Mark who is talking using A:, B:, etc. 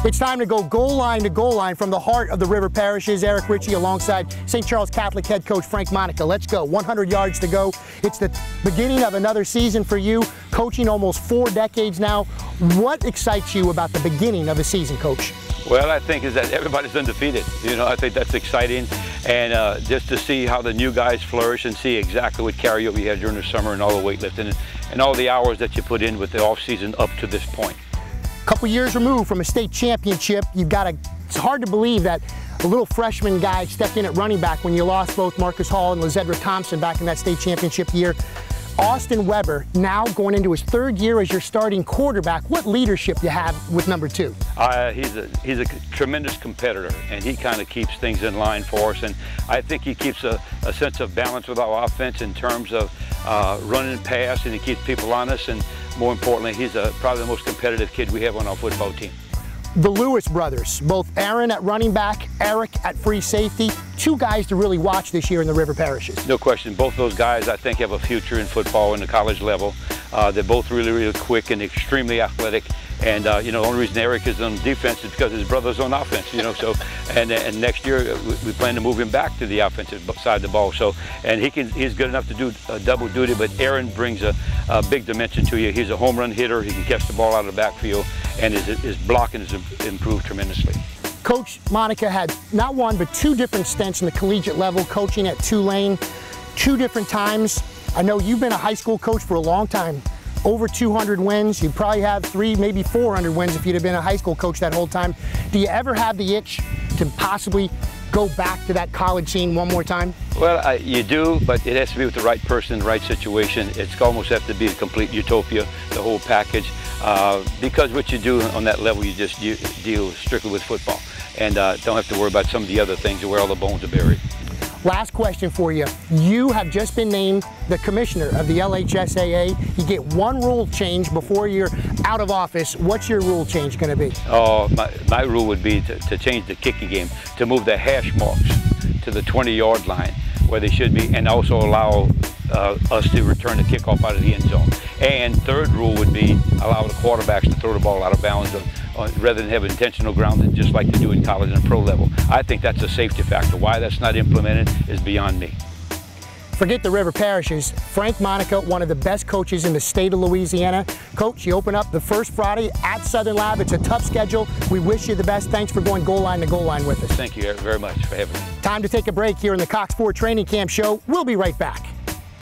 A: It's time to go goal line to goal line from the heart of the River Parishes. Eric Ritchie alongside St. Charles Catholic head coach Frank Monica. Let's go. 100 yards to go. It's the beginning of another season for you, coaching almost 4 decades now. What excites you about the beginning of a season, Coach?
B: Well, I think is that everybody's undefeated. You know, I think that's exciting, and just to see how the new guys flourish and see exactly what carryover you had during the summer and all the weightlifting and all the hours that you put in with the off season up to this point.
A: Couple years removed from a state championship, it's hard to believe that a little freshman guy stepped in at running back when you lost both Marcus Hall and Lizedra Thompson back in that state championship year. Austin Weber, now going into his 3rd year as your starting quarterback. What leadership you have with number 2?
B: He's a tremendous competitor, and he kind of keeps things in line for us. And I think he keeps a sense of balance with our offense in terms of running and pass, and he keeps people honest. And more importantly, he's probably the most competitive kid we have on our football team.
A: The Lewis brothers, both Aaron at running back, Eric at free safety, 2 guys to really watch this year in the River Parishes.
B: No question. Both those guys, I think, have a future in football in the college level. They're both really, really quick and extremely athletic. And you know, the only reason Eric is on defense is because his brother's on offense. You know, so and next year we plan to move him back to the offensive side of the ball. So he's good enough to do double duty. But Aaron brings a big dimension to you. He's a home run hitter. He can catch the ball out of the backfield, and his blocking has improved tremendously.
A: Coach Monica had not 1 but 2 different stints in the collegiate level, coaching at Tulane 2 different times. I know you've been a high school coach for a long time. Over 200 wins. You probably have 300, maybe 400 wins if you'd have been a high school coach that whole time. Do you ever have the itch to possibly go back to that college scene one more time?
B: Well, you do, but it has to be with the right person, the right situation. It's almost have to be a complete utopia, the whole package, because what you do on that level, you deal strictly with football, and don't have to worry about some of the other things where all the bones are buried.
A: Last question for you. You have just been named the commissioner of the LHSAA. You get 1 rule change before you're out of office. What's your rule change going to be?
B: Oh, my rule would be to change the kicking game, to move the hash marks to the 20-yard line where they should be, and also allow us to return the kickoff out of the end zone. And 3rd rule would be allow the quarterbacks to throw the ball out of bounds rather than have intentional grounding just like they do in college and pro level. I think that's a safety factor. Why that's not implemented is beyond me.
A: Forget the River Parishes. Frank Monica, one of the best coaches in the state of Louisiana. Coach, you open up the first Friday at Southern Lab. It's a tough schedule. We wish you the best. Thanks for going goal line to goal line with us.
B: Thank you very much for having me.
A: Time to take a break here in the Cox Ford Training Camp Show. We'll be right back.